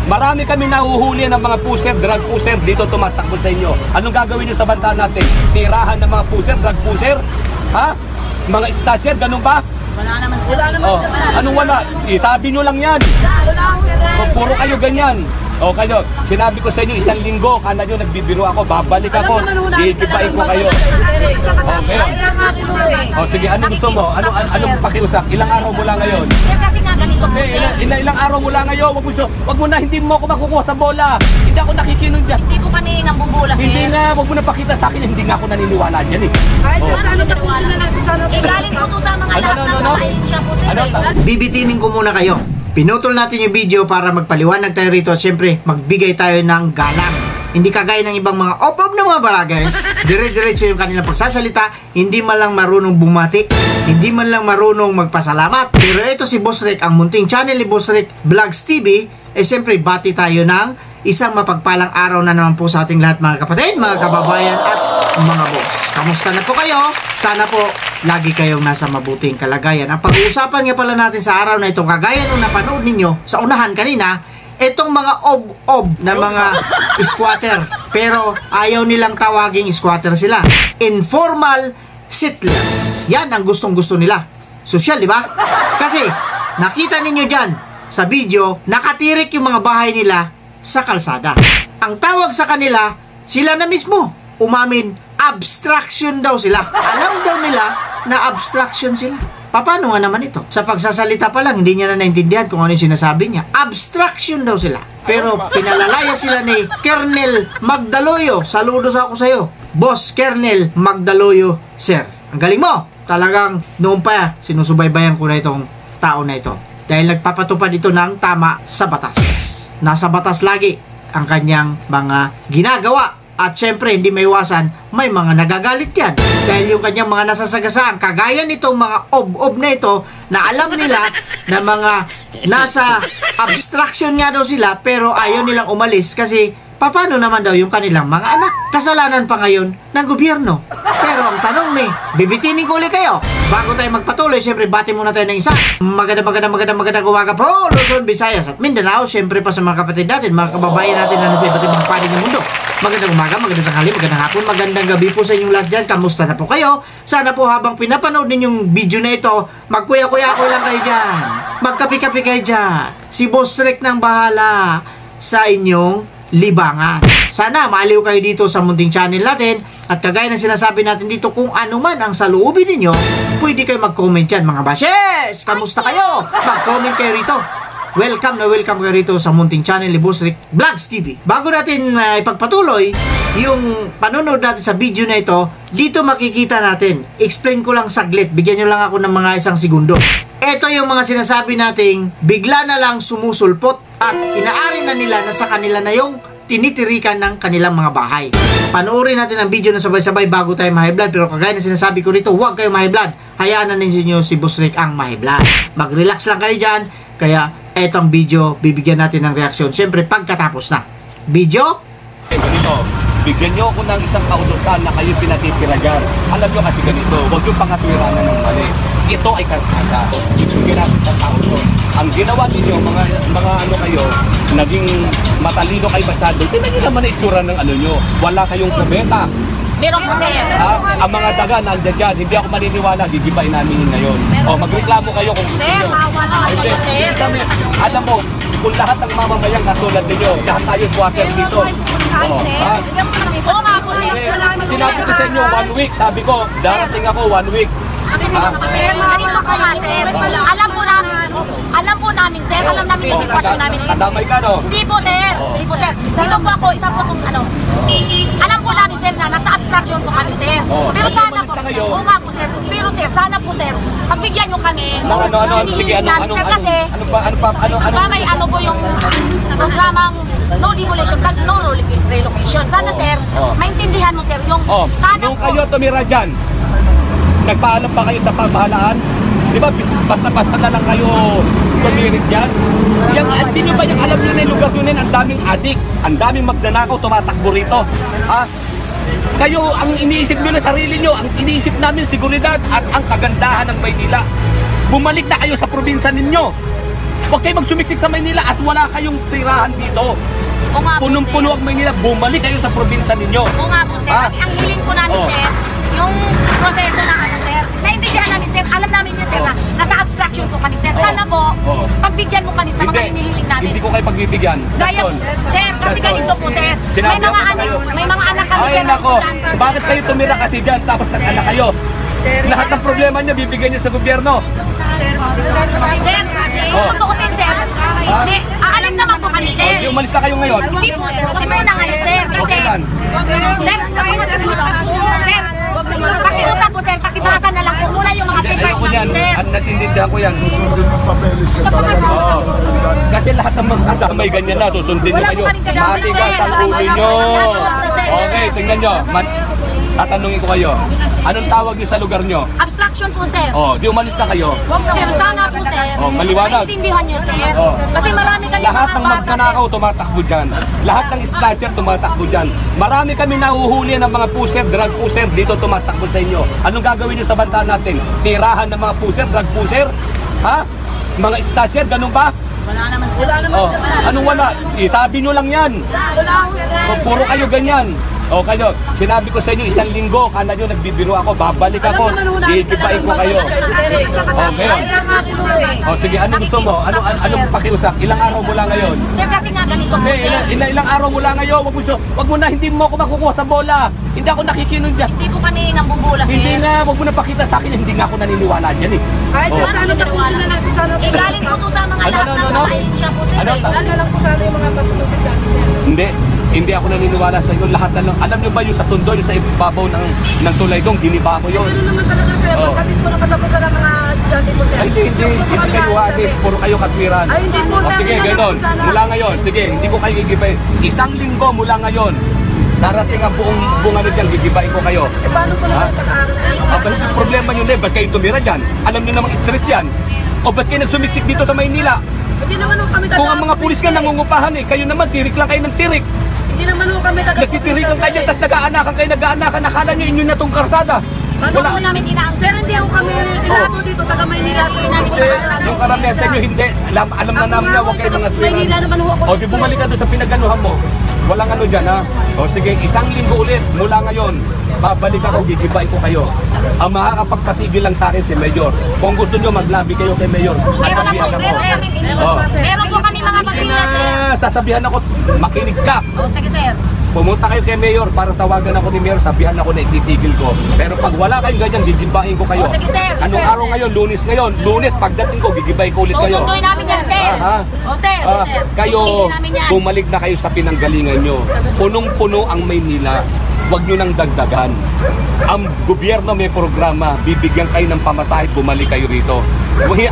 Marami kami nahuhuli ng mga pusher, drug pusher dito tumatakbo sa inyo. Anong gagawin nyo sa bansa natin? Tirahan ng mga pusher, drug pusher? Ha? Mga snatcher, ganun ba? Wala naman sir. Wala naman sir. Anong wala? Sabi nyo lang yan. Puro kayo ganyan. O kayo, sinabi ko sa inyo 1 linggo, kala nyo nagbibiro ako, babalik ako, iigipain ko kayo. O, ngayon. O, sige, ano gusto mo? Anong pakiusap? Ilang araw mula ngayon? Kasi nga ganito po sir. Ilang araw mula ngayon? Wag mo na, hindi mo ako makukuha sa bola. Hindi ako nakikinig dyan. Hindi po kami nambubula sir. Hindi nga, wag mo na pakita sa akin, hindi nga ako naniniwala dyan eh. Ay, sir, sana na po sila nagpusana sir. Galing po sa mga lahat ng mga siya po sir. Bibitinin ko muna kayo. Pinutol natin yung video para magpaliwanag tayo rito. Siyempre, magbigay tayo ng galang. Hindi kagaya ng ibang mga op-op na mga vloggers. Dire-diretso yung kanilang pagsasalita. Hindi man lang marunong bumati. Hindi man lang marunong magpasalamat. Pero ito si Boss Rick, ang munting channel ni Boss Rick Vlogs TV. Siyempre, bati tayo ng isang mapagpalang araw na naman po sa ating lahat mga kapatid, mga kababayan at mga boss. Kamusta na po kayo? Sana po lagi kayong nasa mabuting kalagayan. Ang pag-uusapan nga pala natin sa araw na ito, kagaya nung napanood ninyo sa unahan kanina, itong mga ob-ob na mga squatter. Pero ayaw nilang tawaging squatter sila. Informal settlers. Yan ang gustong-gusto nila. Social, di ba? Kasi nakita ninyo dyan sa video, nakatirik yung mga bahay nila sa kalsada. Ang tawag sa kanila, sila na mismo umamin, abstraction daw sila. Alam daw nila na abstraction sila. Paano nga naman ito? Sa pagsasalita pa lang, hindi niya na naintindihan kung ano yung sinasabi niya. Abstraction daw sila. Pero pinalalaya sila ni Colonel Magdaloyo. Saludos ako sa'yo, Boss Colonel Magdaloyo, sir. Ang galing mo! Talagang noon pa, sinusubaybayan ko na itong tao na ito. Dahil nagpapatupad ito ng tama sa batas. Nasa batas lagi ang kanyang mga ginagawa. At syempre, hindi may iwasan, may mga nagagalit yan. Dahil yung kanyang mga nasasagasaan, kagaya nitong mga ob-ob na ito, na alam nila na mga nasa abstraction nga daw sila, pero ayaw nilang umalis kasi paano naman daw yung kanilang mga anak? Kasalanan pa ngayon ng gobyerno. Pero ang tanong ni, bibitinin ko ulit kayo. Bago tayo magpatuloy, syempre bati muna tayo ng isa. Magandang umaga po, Luzon, Visayas at Mindanao. Syempre pa sa mga kapatid natin, mga kababayan natin na nasa iba't ibang panig ng mundo. Magandang umaga, magandang tanghali, magandang hapon, magandang gabi po sa inyong lahat dyan. Kamusta na po kayo? Sana po habang pinapanood ninyong video na ito, magkuya-kuya ko lang kayo dyan. Magkapi-kapi kayo dyan. Si Boss Rick nang bahala sa inyong libangan. Sana maaliw kayo dito sa munting channel natin. At kagaya ng sinasabi natin dito, kung ano man ang saloobin ninyo, pwede kayo mag-comment yan mga bashes. Kamusta kayo? Mag-comment kayo rito. Welcome kayo rito sa munting channel ni Boss Rick Vlogs TV. Bago natin ipagpatuloy yung panonood natin sa video na ito, dito makikita natin, explain ko lang saglit, bigyan nyo lang ako ng mga 1 segundo. Ito yung mga sinasabi nating bigla na lang sumusulpot at inaari na nila na sa kanila na yung tinitirikan ng kanilang mga bahay. Panoorin natin ang video na sabay-sabay bago tayo ma-high blood. Pero kagaya na sinasabi ko rito, huwag kayo ma-high blood. Hayaan na ninyo si Boss Rick ang ma-high blood. Mag-relax lang kayo dyan. Kaya etong video, bibigyan natin ng reaksyon. Siyempre, pagkatapos na. Video? Ganito, bigyan nyo ako ng isang kautosan na kayo pinatitira dyan. Alam nyo kasi ganito, huwag yung pangatwiranan ng mali. Ito ay kalsada. Ibigyan natin sa kautos. Ang ginawa ninyo, mga ano kayo, naging matalino kayo masyado. Tingnan nyo naman na itsura ng ano nyo. Wala kayong kubeta. Meron po sir. Ang mga daga nandiyan dyan, hindi ako maniniwala, gigibain namin ngayon. O magreklamo kayo kung gusto Sir, nyo. mawa naman kayo sir. Alam mo, kung lahat ng mamamayang katulad ninyo, lahat tayo squatter dito. Oo nga po sir. Sinabi ko sa inyo, 1 week. Sabi ko, darating ako 1 week. Ganito po nga sir. Alam po namin sir. Alam namin yung sitwasyon namin. Nadamay ka, no? Hindi po sir. Hindi po sir. Dito po ako, isa po akong ano. Alam po namin sir na nasa abstraction po kami sir. Pero sana po, oo nga po sir. Pero sir, sana po sir, pagbigyan nyo kami. Sige, ano may ano po yung programang no demolition, no relocation. Sana sir, maintindihan mo sir yung sana nung kayo tumira dyan, nagpaalam pa kayo sa pamahalaan? Di ba, basta-basta na lang kayo tumirid dyan? Hindi nyo ba yung alam nyo na yung lugar nyo na ang daming adik, ang daming magnanakaw tumatakbo rito? Kayo, ang iniisip nyo na sarili nyo, ang iniisip namin seguridad at ang kagandahan ng Maynila. Bumalik na kayo sa probinsya ninyo. Huwag kayo magsumiksik sa Maynila at wala kayong tirahan dito. O nga po, Punong-puno sir. ang Maynila, bumalik kayo sa probinsya ninyo. O nga po, sir. Ah. Ang hiling po namin, Oh. sir, yung proseso na ano, sir. Naintindihan namin, sir. Alam namin yun, sir, na nasa abstraction po kami, sir. Sana po, Oh. pagbigyan mo kami sa mga hinihiling namin. Hindi ko kayo pagbibigyan. Gaya, That's all. sir, kasi That's all. ganito po, sir. Sinabi May mga ako na anak, kayo. may mga anak kami, Ay sir. na nako, estudyante, sir. bakit kayo tumira kasi dyan tapos nag-anak kayo? Lahat ng problema niyo bibigyan niyo sa gobyerno. Sir, Oh. totoo sir, sir. Hindi, aalis naman po kami, sir. Hindi umalis na kayo ngayon. Hindi po, sir. Kasi muna ngayon, sir. Kasi, Okay lang. sir, pakiusap po, sir. Pakibasa na lang po muna yung mga Hindi, papers ayoko namin, yan. sir. Natintindihan ko yan. Oo. Kasi lahat ng mga kadamay ganyan na, susundin nyo Wala kayo. po kaming kadamay, Matigas sir. ang ulo nyo. Sir. Okay, tingnan nyo. Tatanungin ko kayo. Anong tawag nyo sa lugar nyo? Abstraction po, sir. Oh, di umalis na kayo. Sir, sana po, sir. Oh, maliwanag. Maintindihan nyo, sir. Oh. Kasi marami kami Lahat mga ng bata, magnanakaw tumatakbo dyan. Lahat ng snatcher tumatakbo dyan. Marami kami nahuhuli ng mga pusher, drug pusher, dito tumatakbo sa inyo. Anong gagawin nyo sa bansa natin? Tirahan ng mga pusher, drug pusher? Ha? Mga snatcher, ganun ba? Wala naman, sir. Oh, anong wala? Sabi nyo lang yan. Oh, puro kayo ganyan. O kayo, sinabi ko sa inyo, 1 linggo, kala nyo nagbibiro ako, babalik ako, iigipain ko kayo. O, ngayon. O, sige, ano gusto mo? Anong pakiusap? Ilang araw mula ngayon? Sir, kasi nga ganito po, Hindi, sir. ilang araw mula ngayon? Wag mo na, hindi mo ako makukuha sa bola. Hindi ako nakikinon dyan. Hindi po kami nambubula, sir. Hindi nga, wag mo na pakita sa akin, hindi nga ako naniniwala dyan eh. Kahit Oh. sa sana na po sila na po sana Eh, galing po sa mga Ano, lahat ano, ng ano? mga ahensya po, sir. Ano? Ano lang po sana yung mga basta-basta dyan, sir. Hindi ako naniniwala sa inyo. Lahat na lang. Alam nyo ba yung sa tundo, yung sa ibabaw ng tulay dong, giniba ko yun. Ano naman talaga, sir? Oh. Pagdating po ng katapusan ng mga estudyante po, sir. Ay, hindi kayo alis, puro kayo katwiran. Ay, hindi po, O sir. sige, Hindi na ganon. po sana. Mula ngayon, sige, hindi ko kayo gigibay. 1 linggo mula ngayon, darating ang buong ano dyan, gigibayin ko kayo. Eh, paano po naman pag-aaral, sir? Bakit yung problema nyo na ba't kayo tumira dyan? Alam nyo namang street yan. O ba't kayo nagsumiksik dito sa Maynila? Hindi naman po kami Kung ang mga pulis ka nangungupahan eh, kayo naman, tirik lang kayo ng tirik. Hindi naman po kami taga-pulis, Nagtitirikan sir. kayo, tapos nag-aanakan, nakala nyo inyo na tong karsada. Paano po namin inaang, Sir, hindi ako kami ilato dito, taga Maynila. So, namin Yung karamihan sa inyo, hindi. Alam na namin na huwag kayo mga Maynila naman ho ako. O, di bumalik ka doon sa pinaganuhan mo. Walang ano dyan, ha? O, sige, 1 linggo ulit mula ngayon. Babalik ako, gigibain ko kayo. Ang makakapagpatigil lang sa akin si Mayor. Kung gusto nyo, maglabi kayo kay Mayor. At Meron sabihan po, ako. sir. Oh. Meron po kami mga pagpila, sir. Sasabihan ako, makinig ka. O, sige, sir. Pumunta kayo kay Mayor para tawagan ako ni Mayor, sabihan ako na ititigil ko. Pero pag wala kayong ganyan, gigibain ko kayo. O, sige, sir. Anong Sir, araw ngayon? Lunes ngayon. Lunes, pagdating ko, gigibay ko ulit kayo. Susunduin namin yan, sir. Ah, ha? O, sir. O, sir. Kayo, Susundin namin yan. bumalik na kayo sa pinanggalingan nyo. Punong-puno ang Maynila. Huwag nyo nang dagdagan. Ang gobyerno may programa, bibigyan kayo ng pamasahe, bumalik kayo rito.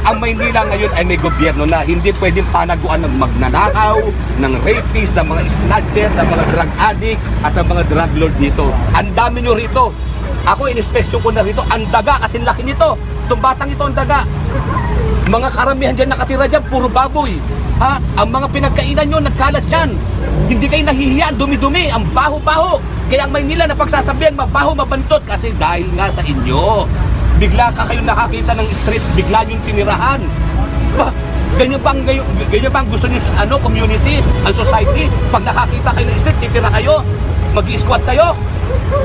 Ang Maynila ngayon ay may gobyerno na hindi pwedeng panaguan ng magnanakaw, ng rapist, ng mga snatcher, ng mga drug addict, at ng mga drug lord dito. Ang dami nyo rito. Ako, in-inspection ko na rito. Ang daga, kasi laki nito. Itong batang ito, ang daga. Mga karamihan dyan nakatira dyan, puro baboy. Ha? Ang mga pinagkainan nyo, nagkalat dyan. Hindi kayo nahihiya, dumi-dumi, ang baho-baho. Kaya ang Maynila na pagsasabihan, mabaho, mabantot, kasi dahil nga sa inyo. Bigla ka kayo nakakita ng street, bigla yung tinirahan. Ba, ganyan bang gusto nyo sa community, ang society? Pag nakakita kayo ng street, titira kayo, mag-i-squat kayo.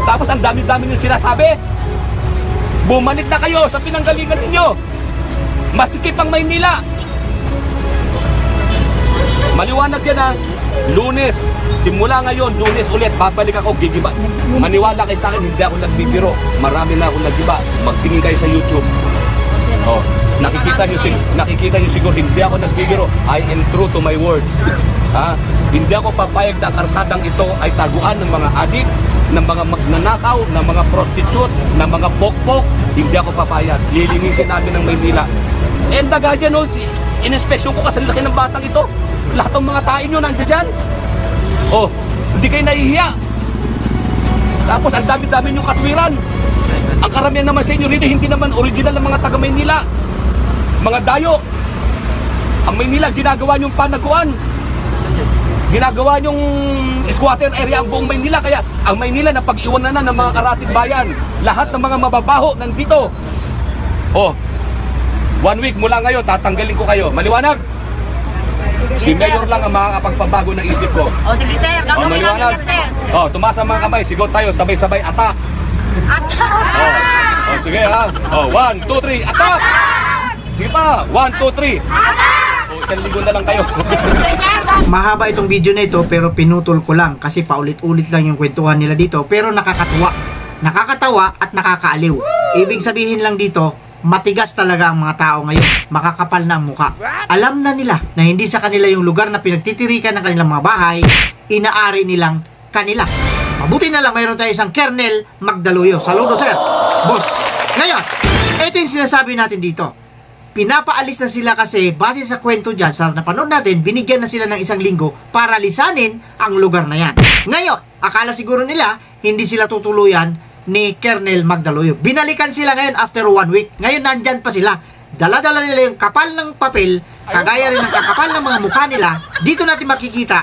Tapos ang dami-dami nyo sinasabi. Bumalik na kayo sa pinanggalingan ninyo. Masikip ang Maynila. Maliwanag yan, ha. Lunes, simula ngayon, Lunes ulit, babalik ako, gigiba. Maniwala kayo sa akin, hindi ako nagbibiro. Marami na akong naggiba. Magtingin kayo sa YouTube. Oh, nakikita niyo siguro, hindi ako nagbibiro. I am true to my words. Ha? Hindi ako papayag na karsadang ito ay taguan ng mga adik, ng mga magnanakaw, ng mga prostitute, ng mga pokpok. Hindi ako papayag. Lilinisin namin ng Maynila. And the Guardian, in-inspection ko kasi laki ng batang ito. Lahat ng mga tain nyo nandiyan dyan. Oh, hindi kayo nahihiya. Tapos ang dami-dami yung katwiran. Ang karamihan naman sa inyo rito, hindi naman original ng mga taga Maynila. Mga dayo. Ang Maynila, ginagawa nyong panaguan. Ginagawa nyong squatter area ang buong Maynila. Kaya ang Maynila na pag-iwanan na ng mga karatig bayan. Lahat ng mga mababaho nandito. Oh, 1 week mula ngayon, tatanggalin ko kayo. Maliwanag? Si Mayor lang ang makakapagpabago ng isip ko. O sige sir, gagawin namin maliwanag. yan sir. Tumaas ang mga kamay, sigaw tayo, sabay-sabay, attack. Sige ha. 1, 2, 3, attack! Sige pa, 1, 2, 3. Isang linggo na lang kayo. Okay sir, Mahaba itong video na ito pero pinutol ko lang kasi paulit-ulit lang yung kwentuhan nila dito pero nakakatawa at nakakaaliw. Ibig sabihin lang dito, matigas talaga ang mga tao ngayon, makakapal na ang muka. Alam na nila na hindi sa kanila yung lugar na pinagtitirikan ng kanilang mga bahay, inaari nilang kanila. Mabuti na lang mayroon tayo isang Colonel Magdaluyo. Saludo sir, boss. Ngayon, ito yung sinasabi natin dito. Pinapaalis na sila kasi base sa kwento dyan, sa napanood natin, binigyan na sila ng isang linggo para lisanin ang lugar na yan. Ngayon, akala siguro nila hindi sila tutuluyan ni Colonel Magdaluyo. Binalikan sila ngayon after 1 week. Ngayon nandyan pa sila. Dala-dala nila yung kapal ng papel, kagaya rin ng kakapal ng mga mukha nila. Dito natin makikita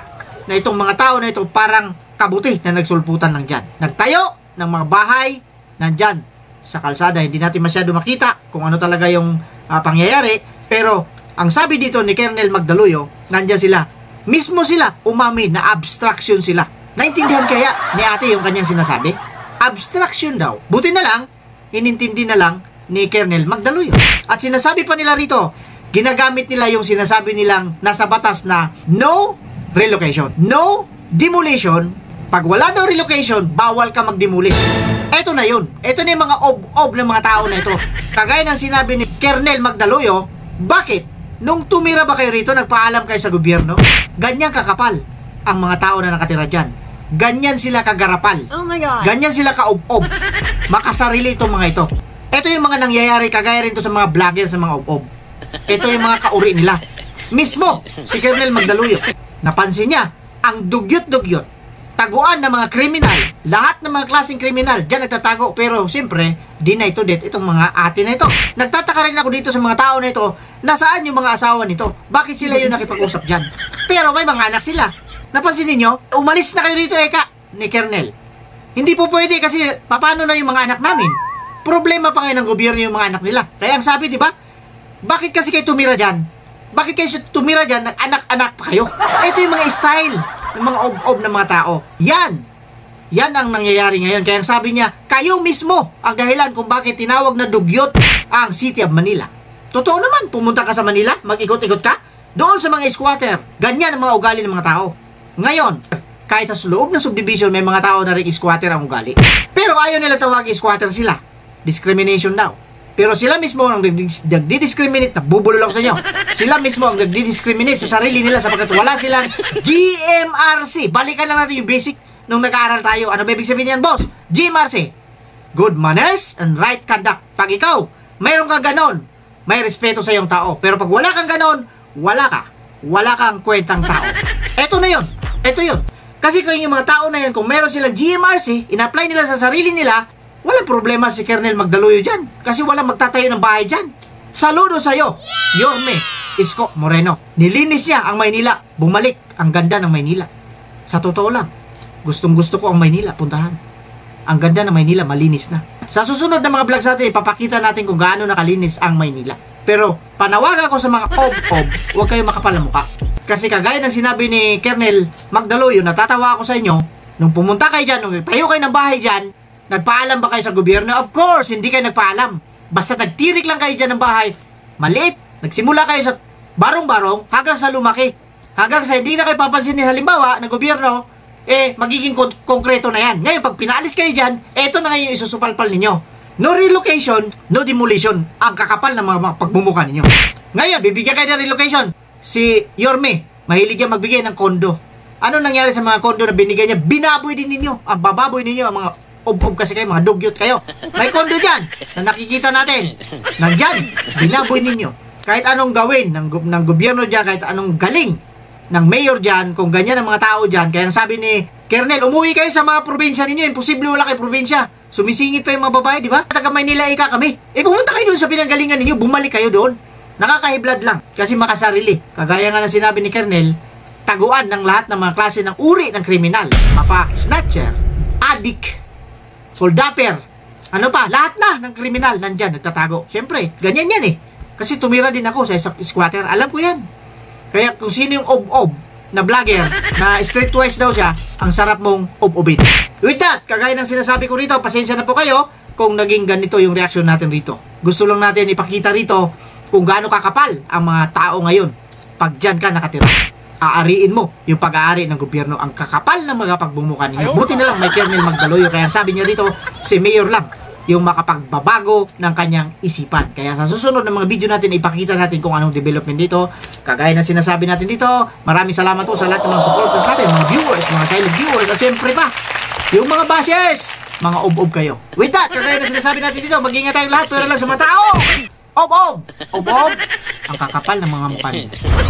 na itong mga tao na ito parang kabuti na nagsulputan lang dyan. Nagtayo ng mga bahay nandyan sa kalsada. Hindi natin masyado makita kung ano talaga yung pangyayari, pero ang sabi dito ni Colonel Magdaluyo, nandyan sila, mismo sila umami na abstraction sila. Naintindihan kaya ni ate yung kanyang sinasabi? Abstraction daw. Buti na lang, inintindi na lang ni Colonel Magdaluyo. At sinasabi pa nila rito, ginagamit nila yung sinasabi nilang nasa batas na no relocation, no demolition. Pag wala daw relocation, bawal ka mag-demolish. Eto na yun. Eto na yung mga ob ng mga tao na ito. Kagaya ng sinabi ni Colonel Magdaluyo, bakit? Nung tumira ba kayo rito, nagpaalam kayo sa gobyerno? Ganyan kakapal ang mga tao na nakatira dyan. Ganyan sila kagarapal. oh my God. Ganyan sila kaob-ob. Makasarili itong mga ito. Ito yung mga nangyayari, kagaya rin to sa mga vlogger, sa mga ob-ob. Ito yung mga kauri nila. Mismo, si Colonel Magdaluyo, napansin niya, ang dugyot-dugyot, taguan ng mga kriminal, lahat ng mga klaseng kriminal, dyan nagtatago, pero siyempre, deny to death itong mga ate na ito. Nagtataka rin ako dito sa mga tao na ito, nasaan yung mga asawa nito? Bakit sila yung nakipag-usap dyan? Pero may mga anak sila. Napansin ninyo, umalis na kayo dito, Eka, ni Colonel. Hindi po pwede kasi, paano na yung mga anak namin? Problema pa ngayon ng gobyerno yung mga anak nila. Kaya ang sabi, di ba? Bakit kasi kayo tumira dyan? Bakit kayo tumira dyan, nag-anak-anak pa kayo? Ito yung mga style ng mga ob-ob ng mga tao. Yan ang nangyayari ngayon. Kaya ang sabi niya, kayo mismo ang dahilan kung bakit tinawag na dugyot ang City of Manila. Totoo naman, pumunta ka sa Manila, mag-ikot-ikot ka, doon sa mga squatter. Ganyan ang mga ugali ng mga tao. Ngayon, kahit sa loob ng subdivision, may mga tao na rin squatter ang ugali. Pero ayaw nila tawagin squatter sila. Discrimination daw. Pero sila mismo ang nagdi-discriminate, nabubulo lang sa inyo. Sila mismo ang nagdi-discriminate sa sarili nila sapagkat wala silang GMRC. Balikan lang natin yung basic nung nag-aaral tayo. Ano ba ibig sabihin yan, boss? GMRC. Good manners and right conduct. Pag ikaw, mayroon kang ganon, may respeto sa iyong tao. Pero pag wala kang ganon, wala ka. Wala kang kwentang tao. Eto na yun. Eto yun. Kasi kung yung mga tao na yan, kung meron silang GMRC, in-apply nila sa sarili nila, walang problema si Colonel Magdaluyo dyan. Kasi walang magtatayo ng bahay dyan. Saludo sa'yo, Yorme Isko Moreno. Nilinis niya ang Maynila. Bumalik ang ganda ng Maynila. Sa totoo lang, gustong-gusto ko ang Maynila. Puntahan. Ang ganda ng Maynila, malinis na. Sa susunod na mga vlogs natin, ipapakita natin kung gaano nakalinis ang Maynila. Pero panawagan ko sa mga ob-ob, huwag kayo makapal na mukha. Kasi kagaya ng sinabi ni Colonel Magdaluyo, natatawa ako sa inyo, nung pumunta kayo dyan, nung tayo kayo ng bahay dyan, nagpaalam ba kayo sa gobyerno? Of course, hindi kayo nagpaalam. Basta nagtirik lang kayo dyan ng bahay. Maliit. Nagsimula kayo sa barong-barong hanggang sa lumaki. Hanggang sa hindi na kayo papansinin halimbawa ng gobyerno, magiging konkreto na yan. Ngayon, pag pinaalis kayo dyan, eto na ngayon yung isusupalpal ninyo. No relocation, no demolition. Ang kakapal ng mga pagmumukha ninyo. Ngayon, bibigyan kayo ng relocation. Si Yorme, mahilig yan magbigay ng kondo. Ano nangyari sa mga kondo na binigay niya? Binaboy din ninyo. Ang bababoy ninyo, ang mga ob-ob kasi kayo, mga dugyot kayo. May kondo dyan na nakikita natin. Nandyan, binaboy ninyo. Kahit anong gawin ng gobyerno dyan, kahit anong galing ng mayor dyan, kung ganyan ang mga tao dyan. Kaya ang sabi ni Colonel, umuwi kayo sa mga probinsya ninyo. Imposible wala kayo probinsya. Sumisingit pa yung mga babae, di ba? Taga Maynila ika kami. Pumunta kayo doon sa pinanggalingan ninyo, bumalik kayo doon. Nakakahiblad lang kasi makasarili. Kagaya nga ng sinabi ni Colonel, taguan ng lahat ng mga klase ng uri ng kriminal. Mapa, snatcher, addict, soldaper, ano pa, lahat na ng kriminal nandyan, nagtatago. Siyempre, ganyan yan eh. Kasi tumira din ako sa isang squatter, alam ko yan. Kaya kung sino yung ob-ob na vlogger na streetwise daw siya, ang sarap mong ob-obin. With that, kagaya ng sinasabi ko rito, pasensya na po kayo kung naging ganito yung reaction natin rito. Gusto lang natin ipakita rito kung gaano kakapal ang mga tao ngayon. Pag dyan ka nakatira, aariin mo yung pag-aari ng gobyerno. Ang kakapal ng mga pagbumuka ninyo. Buti na lang may Colonel Magdaloyo, kaya sabi niya dito, si Mayor lang yung makapagbabago ng kanyang isipan. Kaya sa susunod ng mga video natin, ipakita natin kung anong development dito. Kagaya na sinasabi natin dito, maraming salamat po sa lahat ng mga supporters natin, mga viewers, mga silent viewers, at syempre pa, yung mga bashers, mga ob-ob kayo. With that, kagaya na sinasabi natin dito, mag-ingat tayong lahat, pero lang sa mga tao. Ob-ob! Ob-ob! Ang kakapal ng mga mukha nito.